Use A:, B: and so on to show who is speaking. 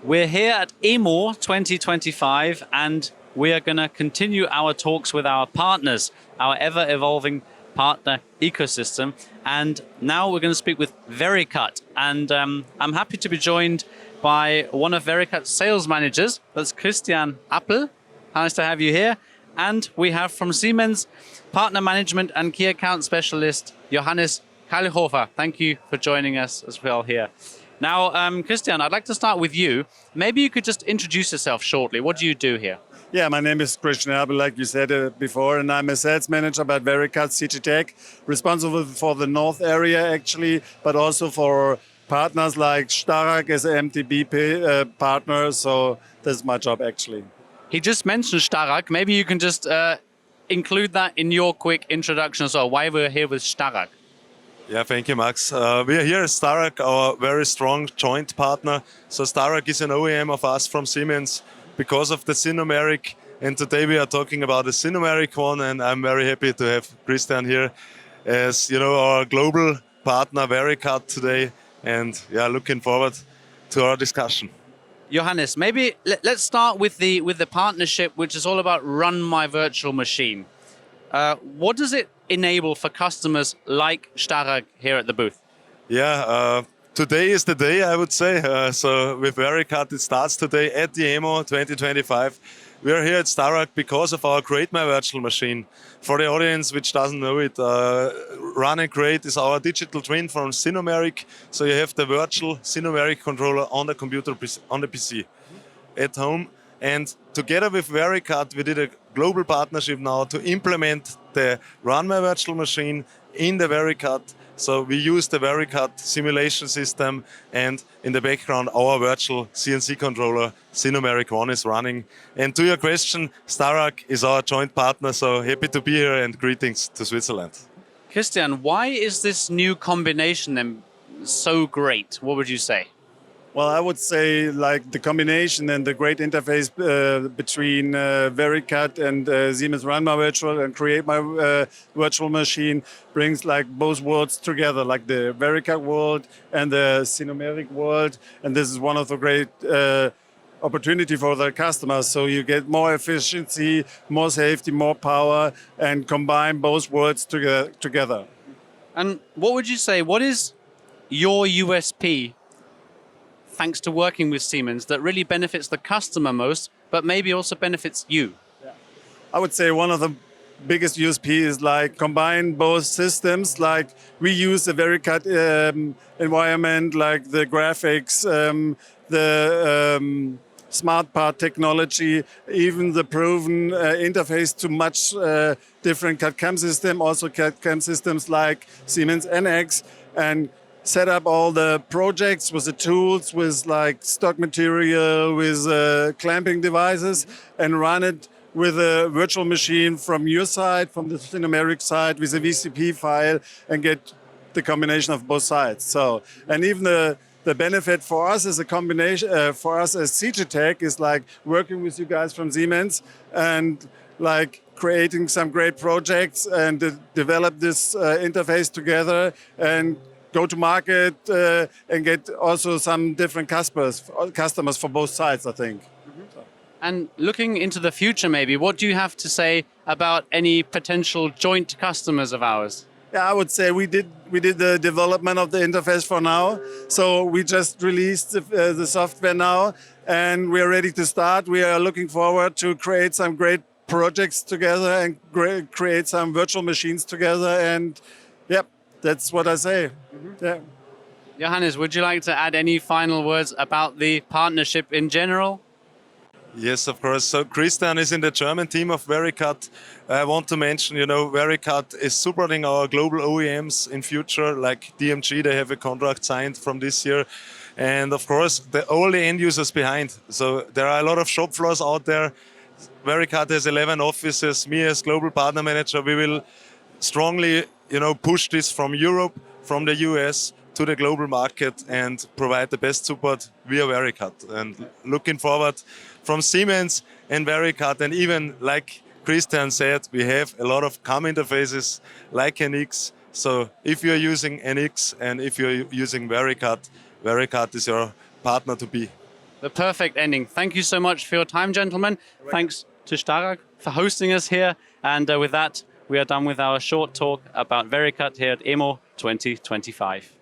A: We're here at EMO 2025 and we are going to continue our talks with our partners, our ever-evolving partner ecosystem. And now we're going to speak with VERICUT. And I'm happy to be joined by one of VERICUT's sales managers. That's Christian Appel. Nice to have you here. And we have from Siemens, partner management and key account specialist, Johannes and Thank you for joining us as well here. Now, Christian, I'd like to start with you. Maybe you could just introduce yourself shortly. What do you do here?
B: Yeah, my name is Christian, like you said before, and I'm a sales manager at VERICUT CT Tech, responsible for the north area actually, but also for partners like Starrag as an MTB partner. So that's my job actually.
A: He just mentioned Starrag. Maybe you can just include that in your quick introduction as well, why we're here with Starrag.
C: Yeah, thank you, Max. We are here at Starrag, our very strong joint partner. So Starrag is an OEM of us from Siemens because of the SINUMERIK. And today we are talking about the SINUMERIK one, and I'm very happy to have Christian here as our global partner VERICUT today. And yeah, looking forward to our discussion.
A: Johannes, maybe let's start with the partnership, which is all about Run MyVirtual Machine. What does it enable for customers like Starrag here at the booth?
C: Yeah, today is the day, I would say. So with VERICUT, it starts today at the EMO 2025. We are here at Starrag because of our Create My Virtual Machine. For the audience which doesn't know it, Run and Create is our digital twin from SINUMERIK. So you have the virtual SINUMERIK controller on the computer, on the PC at home. And together with VERICUT, we did a global partnership now to implement the Run My Virtual Machine in the VERICUT. So we use the VERICUT simulation system, and in the background, our virtual CNC controller, SINUMERIK 1, is running. And to your question, Starrag is our joint partner, so happy to be here and greetings to Switzerland.
A: Christian, why is this new combination then so great? What would you say?
B: Well, I would say like the combination and the great interface between VERICUT and Siemens Run My Virtual and Create My Virtual Machine brings like both worlds together, like the VERICUT world and the SINUMERIK world. And this is one of the great opportunity for the customers. So you get more efficiency, more safety, more power, and combine both worlds together.
A: And what would you say, what is your USP thanks to working with Siemens that really benefits the customer most, but maybe also benefits you?
B: Yeah. I would say one of the biggest USP is like combine both systems. Like we use the VERICUT environment, like the graphics, the smart part technology, even the proven interface to much different CAD/CAM system, also CAD/CAM systems like Siemens NX, and set up all the projects with the tools, with like stock material, with clamping devices, and run it with a virtual machine from your side, from the SINUMERIK side, with a VCP file, and get the combination of both sides. So, and even the benefit for us as a combination, for us as CT Tech, is like working with you guys from Siemens and like creating some great projects and develop this interface together and go to market and get also some different customers for both sides, I think. Mm-hmm.
A: And looking into the future, maybe, what do you have to say about any potential joint customers of ours?
B: Yeah, I would say we did the development of the interface for now. So we just released the software now, and we are ready to start. We are looking forward to create some great projects together and create some virtual machines together. And yep, that's what I say. Mm-hmm. Yeah.
A: Johannes, would you like to add any final words about the partnership in general?
C: Yes, of course. So Christian is in the German team of VERICUT. I want to mention, VERICUT is supporting our global OEMs in future, like DMG. They have a contract signed from this year. And of course, all the end users behind. So there are a lot of shop floors out there. VERICUT has 11 offices. Me as global partner manager, we will strongly, push this from Europe, from the US to the global market and provide the best support via VERICUT. And looking forward from Siemens and VERICUT, and even like Christian said, we have a lot of CAM interfaces like NX. So if you're using NX and if you're using VERICUT, VERICUT is your partner to be.
A: The perfect ending. Thank you so much for your time, gentlemen. Thanks to Starag for hosting us here. And with that, we are done with our short talk about VERICUT here at EMO 2025.